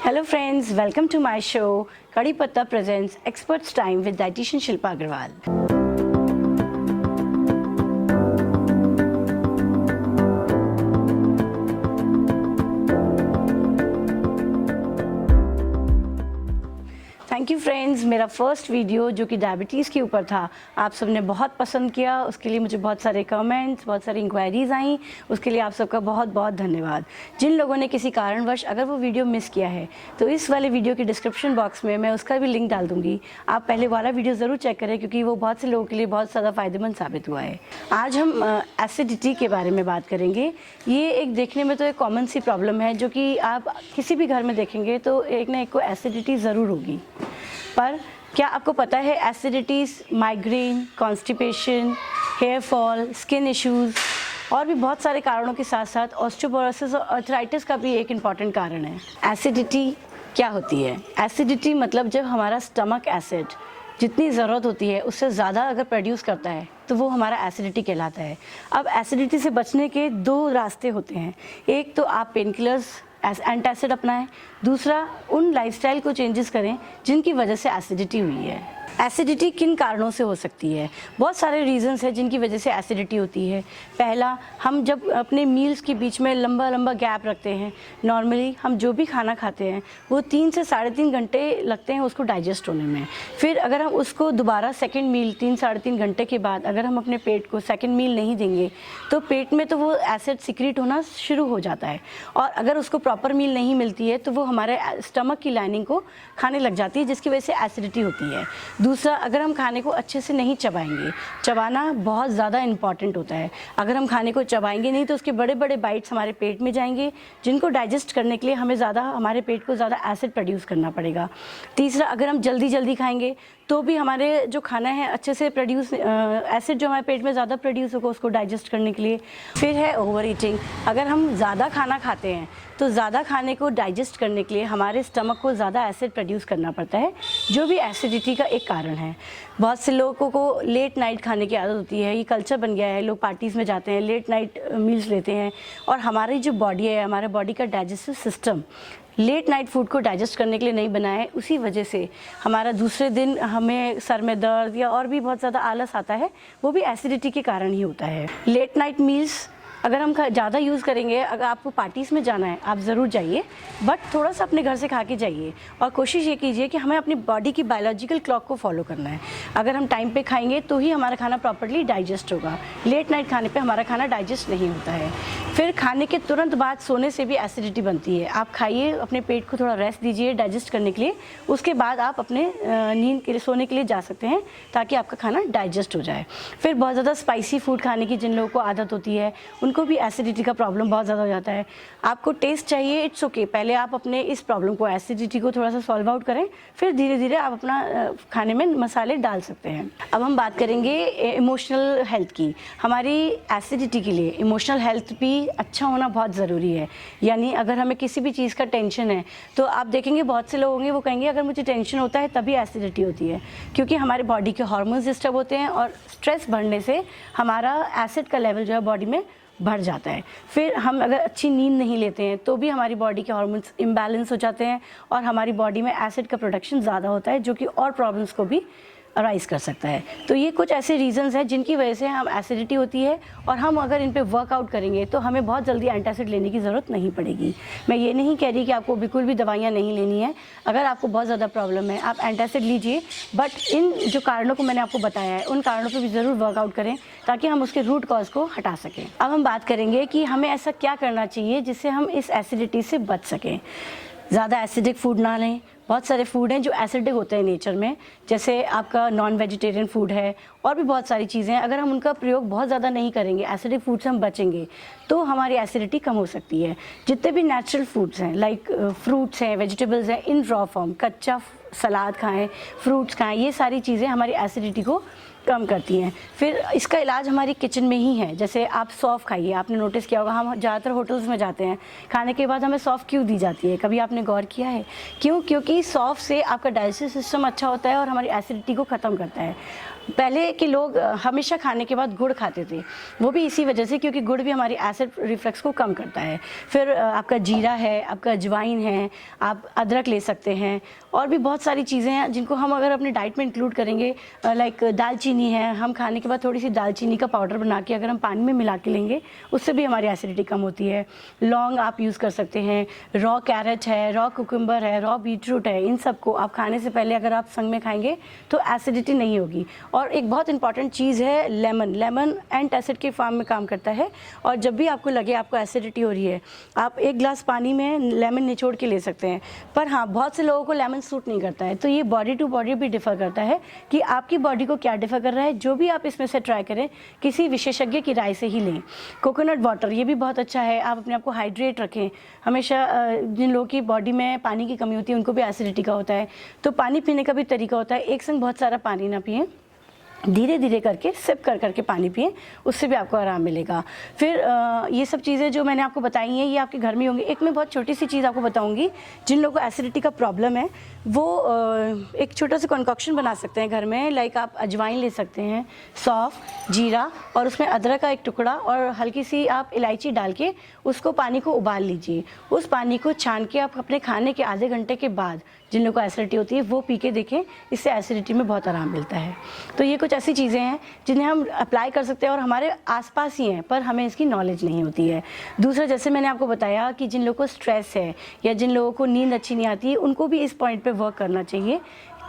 Hello friends, welcome to my show Kadi Patta presents Experts Time with dietitian Shilpa Agarwal. Thank you friends, मेरा first video जो कि diabetes के ऊपर था, आप सबने बहुत पसंद किया। उसके लिए मुझे बहुत सारे कमेंट्स, बहुत सारी इंक्वायरीज़ आई। उसके लिए आप सबका बहुत बहुत धन्यवाद। जिन लोगों ने किसी कारणवश अगर वो वीडियो मिस किया है तो इस वाले वीडियो के डिस्क्रिप्शन बॉक्स में मैं उसका भी लिंक डाल दूँगी। आप पहले वाला वीडियो ज़रूर चेक करें क्योंकि वो बहुत से लोगों के लिए बहुत ज़्यादा फ़ायदेमंद साबित हुआ है। आज हम एसिडिटी के बारे में बात करेंगे। ये एक देखने में तो एक कॉमन सी प्रॉब्लम है जो कि आप किसी भी घर में देखेंगे तो एक ना एक को एसिडिटी ज़रूर होगी। पर क्या आपको पता है acidity migraine, constipation, hair fall, skin issues और भी बहुत सारे कारणों के साथ साथ ऑस्टियोपोरोसिस और आर्थराइटिस का भी एक इम्पॉर्टेंट कारण है। एसिडिटी क्या होती है? एसिडिटी मतलब जब हमारा स्टमक एसिड जितनी ज़रूरत होती है उससे ज़्यादा अगर प्रोड्यूस करता है तो वो हमारा एसिडिटी कहलाता है। अब एसिडिटी से बचने के दो रास्ते होते हैं। एक तो आप पेन किलर्स एंटासिड अपनाएं, दूसरा उन लाइफस्टाइल को चेंजेस करें जिनकी वजह से एसिडिटी हुई है। एसिडिटी किन कारणों से हो सकती है? बहुत सारे रीजंस हैं जिनकी वजह से एसिडिटी होती है। पहला, हम जब अपने मील्स के बीच में लंबा लंबा गैप रखते हैं। नॉर्मली हम जो भी खाना खाते हैं वो 3 से 3.5 घंटे लगते हैं उसको डाइजेस्ट होने में। फिर अगर हम उसको दोबारा सेकंड मील 3-3.5 घंटे के बाद अगर हम अपने पेट को सेकंड मील नहीं देंगे तो पेट में तो वो एसिड सिक्रीट होना शुरू हो जाता है और अगर उसको प्रॉपर मील नहीं मिलती है तो वो हमारे स्टमक की लाइनिंग को खाने लग जाती है जिसकी वजह से एसिडिटी होती है। दूसरा, अगर हम खाने को अच्छे से नहीं चबाएंगे, चबाना बहुत ज़्यादा इम्पॉर्टेंट होता है। अगर हम खाने को चबाएंगे नहीं तो उसके बड़े बड़े बाइट्स हमारे पेट में जाएंगे जिनको डाइजेस्ट करने के लिए हमें हमारे पेट को ज़्यादा एसिड प्रोड्यूस करना पड़ेगा। तीसरा, अगर हम जल्दी जल्दी खाएंगे तो भी हमारे जो खाना है अच्छे से प्रोड्यूस एसिड जो हमारे पेट में ज़्यादा प्रोड्यूस होगा उसको डाइजेस्ट करने के लिए। फिर है ओवर ईटिंग। अगर हम ज़्यादा खाना खाते हैं तो ज़्यादा खाने को डाइजेस्ट करने के लिए हमारे स्टमक को ज़्यादा एसिड प्रोड्यूस करना पड़ता है जो भी एसिडिटी का एक कारण है। बहुत से लोगों को लेट नाइट खाने की आदत होती है, ये कल्चर बन गया है। लोग पार्टीज़ में जाते हैं, लेट नाइट मील्स लेते हैं और हमारी जो बॉडी है, हमारे बॉडी का digestive system late night food को डाइजेस्ट करने के लिए नहीं बना है। उसी वजह से हमारा दूसरे दिन हमें सर में दर्द या और भी बहुत ज़्यादा आलस आता है, वो भी एसिडिटी के कारण ही होता है। लेट नाइट मील्स अगर हम ज़्यादा यूज़ करेंगे, अगर आपको पार्टीज़ में जाना है आप ज़रूर जाइए, बट थोड़ा सा अपने घर से खा के जाइए और कोशिश ये कीजिए कि हमें अपनी बॉडी की बायोलॉजिकल क्लॉक को फॉलो करना है। अगर हम टाइम पे खाएंगे तो ही हमारा खाना प्रॉपर्ली डाइजेस्ट होगा। लेट नाइट खाने पे हमारा खाना डाइजेस्ट नहीं होता है। फिर खाने के तुरंत बाद सोने से भी एसिडिटी बनती है। आप खाइए, अपने पेट को थोड़ा रेस्ट दीजिए डाइजेस्ट करने के लिए, उसके बाद आप अपने नींद के लिए सोने के लिए जा सकते हैं ताकि आपका खाना डाइजेस्ट हो जाए। फिर बहुत ज़्यादा स्पाइसी फूड खाने की जिन लोगों को आदत होती है उनको भी एसिडिटी का प्रॉब्लम बहुत ज़्यादा हो जाता है। आपको टेस्ट चाहिए, इट्स ओके, पहले आप अपने इस प्रॉब्लम को, एसिडिटी को थोड़ा सा सॉल्व आउट करें, फिर धीरे धीरे आप अपना खाने में मसाले डाल सकते हैं। अब हम बात करेंगे इमोशनल हेल्थ की। हमारी एसिडिटी के लिए इमोशनल हेल्थ भी अच्छा होना बहुत ज़रूरी है। यानी अगर हमें किसी भी चीज़ का टेंशन है तो आप देखेंगे बहुत से लोग होंगे वो कहेंगे अगर मुझे टेंशन होता है तभी एसिडिटी होती है, क्योंकि हमारे बॉडी के हार्मोन्स डिस्टर्ब होते हैं और स्ट्रेस बढ़ने से हमारा एसिड का लेवल जो है बॉडी में बढ़ जाता है। फिर हम अगर अच्छी नींद नहीं लेते हैं तो भी हमारी बॉडी के हार्मोन्स इम्बैलेंस हो जाते हैं और हमारी बॉडी में एसिड का प्रोडक्शन ज़्यादा होता है जो कि और प्रॉब्लम्स को भी अराइज कर सकता है। तो ये कुछ ऐसे रीजंस हैं जिनकी वजह से हम एसिडिटी होती है और हम अगर इन पे वर्कआउट करेंगे तो हमें बहुत जल्दी एंटासिड लेने की ज़रूरत नहीं पड़ेगी। मैं ये नहीं कह रही कि आपको बिल्कुल भी दवाइयाँ नहीं लेनी है। अगर आपको बहुत ज़्यादा प्रॉब्लम है आप एंटासिड लीजिए, बट इन जो कारणों को मैंने आपको बताया है उन कारणों पर भी ज़रूर वर्कआउट करें ताकि हम उसके रूट कॉज को हटा सकें। अब हम बात करेंगे कि हमें ऐसा क्या करना चाहिए जिससे हम इस एसिडिटी से बच सकें। ज़्यादा एसिडिक फूड ना लें। बहुत सारे फूड हैं जो एसिडिक होते हैं नेचर में, जैसे आपका नॉन वेजिटेरियन फूड है और भी बहुत सारी चीज़ें हैं। अगर हम उनका प्रयोग बहुत ज़्यादा नहीं करेंगे, एसिडिक फूड से हम बचेंगे तो हमारी एसिडिटी कम हो सकती है। जितने भी नेचुरल फूड्स हैं लाइक फ्रूट्स हैं, वेजिटेबल्स हैं, इन रॉ फॉर्म, कच्चा सलाद खाएं, फ्रूट्स खाएं, ये सारी चीज़ें हमारी एसिडिटी को कम करती हैं। फिर इसका इलाज हमारी किचन में ही है। जैसे आप सौंफ खाइए, आपने नोटिस किया होगा हम ज़्यादातर होटल्स में जाते हैं, खाने के बाद हमें सौंफ क्यों दी जाती है? कभी आपने गौर किया है क्यों? क्योंकि सौंफ से आपका डाइजेस्टिव सिस्टम अच्छा होता है और हमारी एसिडिटी को ख़त्म करता है। पहले के लोग हमेशा खाने के बाद गुड़ खाते थे, वो भी इसी वजह से क्योंकि गुड़ भी हमारी एसिड रिफ्लक्स को कम करता है। फिर आपका जीरा है, आपका अजवाइन है, आप अदरक ले सकते हैं, और भी बहुत सारी चीज़ें हैं जिनको हम अगर अपने डाइट में इंक्लूड करेंगे, लाइक दालचीनी है, हम खाने के बाद थोड़ी सी दालचीनी का पाउडर बना के अगर हम पानी में मिला के लेंगे उससे भी हमारी एसिडिटी कम होती है। लौंग आप यूज़ कर सकते हैं, रॉ कैरेट है, रॉ कुकुम्बर है, रॉ बीटरूट है, इन सबको आप खाने से पहले अगर आप संग में खाएंगे तो एसिडिटी नहीं होगी। और एक बहुत इंपॉर्टेंट चीज़ है लेमन। लेमन एंटी एसिड के फॉर्म में काम करता है, और जब भी आपको लगे आपको एसिडिटी हो रही है, आप 1 गिलास पानी में लेमन निचोड़ के ले सकते हैं। पर हाँ, बहुत से लोगों को लेमन सूट नहीं करता है, तो ये बॉडी टू बॉडी भी डिफ़र करता है कि आपकी बॉडी को क्या डिफ़र कर रहा है। जो भी आप इसमें से ट्राई करें, किसी विशेषज्ञ की राय से ही लें। कोकोनट वाटर ये भी बहुत अच्छा है, आप अपने आप को हाइड्रेट रखें। हमेशा जिन लोगों की बॉडी में पानी की कमी होती है उनको भी एसिडिटी का होता है, तो पानी पीने का भी तरीका होता है, एक संग बहुत सारा पानी ना पिएं, धीरे धीरे करके सिप कर करके पानी पिए, उससे भी आपको आराम मिलेगा। फिर ये सब चीज़ें जो मैंने आपको बताई हैं ये आपके घर में होंगी। एक मैं बहुत छोटी सी चीज़ आपको बताऊंगी, जिन लोगों को एसिडिटी का प्रॉब्लम है वो एक छोटा सा कॉन्कॉक्शन बना सकते हैं घर में। लाइक आप अजवाइन ले सकते हैं, सौंफ, जीरा, और उसमें अदरक का एक टुकड़ा और हल्की सी आप इलायची डाल के उसको पानी को उबाल लीजिए। उस पानी को छान के आप अपने खाने के आधे घंटे के बाद, जिन लोगों को एसिडिटी होती है वो पी के देखें, इससे एसिडिटी में बहुत आराम मिलता है। तो ये कुछ ऐसी चीज़ें हैं जिन्हें हम अप्लाई कर सकते हैं और हमारे आसपास ही हैं, पर हमें इसकी नॉलेज नहीं होती है। दूसरा, जैसे मैंने आपको बताया कि जिन लोगों को स्ट्रेस है या जिन लोगों को नींद अच्छी नहीं आती है, उनको भी इस पॉइंट पे वर्क करना चाहिए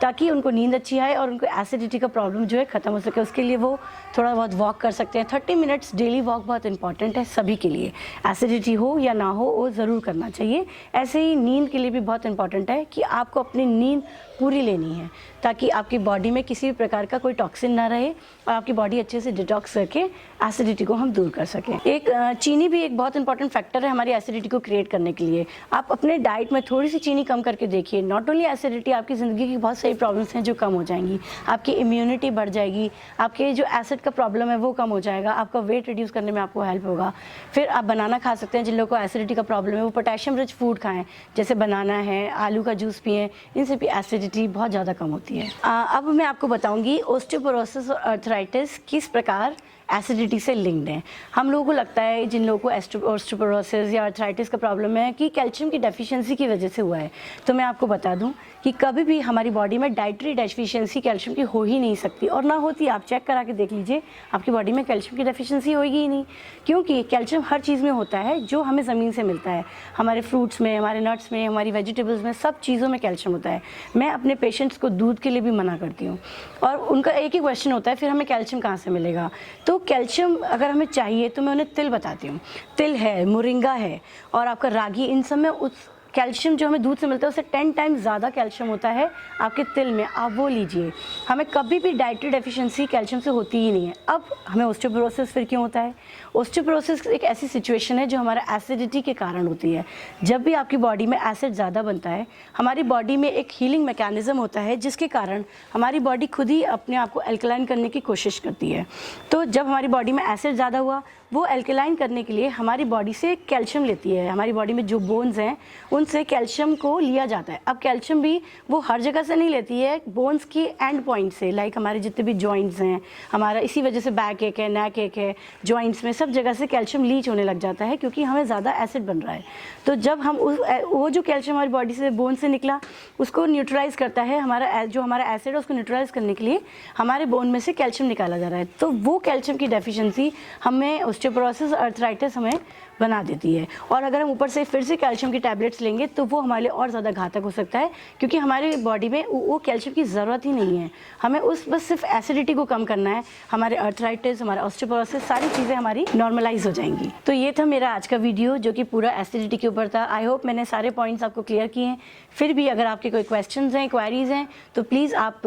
ताकि उनको नींद अच्छी आए और उनको एसिडिटी का प्रॉब्लम जो है ख़त्म हो सके। उसके लिए वो थोड़ा बहुत वॉक कर सकते हैं। 30 मिनट्स डेली वॉक बहुत इंपॉर्टेंट है सभी के लिए, एसिडिटी हो या ना हो वो ज़रूर करना चाहिए। ऐसे ही नींद के लिए भी बहुत इंपॉर्टेंट है कि आपको अपनी नींद पूरी लेनी है ताकि आपकी बॉडी में किसी भी प्रकार का कोई टॉक्सिन ना रहे और आपकी बॉडी अच्छे से डिटॉक्स करके एसिडिटी को हम दूर कर सकें। एक चीनी भी एक बहुत इंपॉर्टेंट फैक्टर है हमारी एसिडिटी को क्रिएट करने के लिए। आप अपने डाइट में थोड़ी सी चीनी कम करके देखिए, नॉट ओनली एसिडिटी, आपकी ज़िंदगी की बहुत सारी प्रॉब्लम्स हैं जो कम हो जाएंगी। आपकी इम्यूनिटी बढ़ जाएगी, आपके जो एसिड का प्रॉब्लम है वो कम हो जाएगा, आपका वेट रिड्यूस करने में आपको हेल्प होगा। फिर आप बनाना खा सकते हैं, जिन लोगों को एसिडिटी का प्रॉब्लम है वो पोटेशियम रिच फूड खाएँ, जैसे बनाना है, आलू का जूस पिएँ, इनसे भी एसिडिटी बहुत ज़्यादा कम होती है। अब मैं आपको बताऊंगी ओस्टियोपोरोसिस और आर्थराइटिस किस प्रकार एसिडिटी से लिंक्ड है। हम लोगों को लगता है जिन लोगों को ओस्टियोपोरोसिस या आर्थराइटिस का प्रॉब्लम है कि कैल्शियम की डेफिशिएंसी की वजह से हुआ है, तो मैं आपको बता दूं कि कभी भी हमारी बॉडी में डाइटरी डेफिशिएंसी कैल्शियम की हो ही नहीं सकती, और ना होती। आप चेक करा के देख लीजिए, आपकी बॉडी में कैल्शियम की डेफिशिएंसी होगी ही नहीं, क्योंकि कैल्शियम हर चीज़ में होता है जो हमें ज़मीन से मिलता है। हमारे फ्रूट्स में, हमारे नट्स में, हमारी वेजिटेबल्स में, सब चीज़ों में कैल्शियम होता है। मैं अपने पेशेंट्स को दूध के लिए भी मना करती हूँ, और उनका एक ही क्वेश्चन होता है फिर हमें कैल्शियम कहाँ से मिलेगा। तो कैल्शियम अगर हमें चाहिए तो मैं उन्हें तिल बताती हूँ। तिल है, मोरिंगा है, और आपका रागी, इन सब में उस कैल्शियम जो हमें दूध से मिलता है उससे 10 टाइम्स ज़्यादा कैल्शियम होता है आपके तिल में, आप वो लीजिए। हमें कभी भी डाइटरी डेफिशिएंसी कैल्शियम से होती ही नहीं है। अब हमें ओस्टियोपोरोसिस फिर क्यों होता है? ओस्टियोपोरोसिस एक ऐसी सिचुएशन है जो हमारा एसिडिटी के कारण होती है। जब भी आपकी बॉडी में एसिड ज़्यादा बनता है, हमारी बॉडी में एक हीलिंग मैकेनिज़्म होता है जिसके कारण हमारी बॉडी खुद ही अपने आप को एल्कलाइन करने की कोशिश करती है। तो जब हमारी बॉडी में एसिड ज़्यादा हुआ, वो एल्कलाइन करने के लिए हमारी बॉडी से कैल्शियम लेती है। हमारी बॉडी में जो बोन्स हैं उनसे कैल्शियम को लिया जाता है। अब कैल्शियम भी वो हर जगह से नहीं लेती है, बोन्स की एंड पॉइंट से, लाइक हमारे जितने भी जॉइंट्स हैं, हमारा इसी वजह से बैक एक है, नेक एक है, जॉइंट्स में सब जगह से कैल्शियम लीच होने लग जाता है क्योंकि हमें ज़्यादा एसिड बन रहा है। तो जब हम वो जो कैल्शियम हमारी बॉडी से, बोन से निकला, उसको न्यूट्रलाइज करता है, हमारा जो हमारा एसिड है उसको न्यूट्रलाइज करने के लिए हमारे बोन में से कैल्शियम निकाला जा रहा है। तो वो कैल्शियम की डेफिशिएंसी हमें ओस्टियोपोरोसिस, आर्थराइटिस हमें बना देती है। और अगर हम ऊपर से फिर से कैल्शियम की टैबलेट्स लेंगे तो वो हमारे लिए और ज़्यादा घातक हो सकता है, क्योंकि हमारी बॉडी में वो कैल्शियम की ज़रूरत ही नहीं है। हमें बस सिर्फ एसिडिटी को कम करना है, हमारे आर्थराइटिस, हमारा ऑस्टियोपोरोसिस, सारी चीज़ें हमारी नॉर्मलाइज हो जाएंगी। तो ये था मेरा आज का वीडियो जो कि पूरा एसिडिटी के ऊपर था। आई होप मैंने सारे पॉइंट्स आपको क्लियर किए हैं। फिर भी अगर आपके कोई क्वेश्चंस हैं, क्वेरीज हैं, तो प्लीज़ आप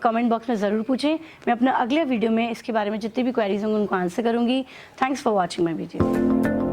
कमेंट बॉक्स में ज़रूर पूछें। मैं अपना अगले वीडियो में इसके बारे में जितनी भी क्वेरीज होंगी उनको आंसर करूँगी। Thanks for watching my video.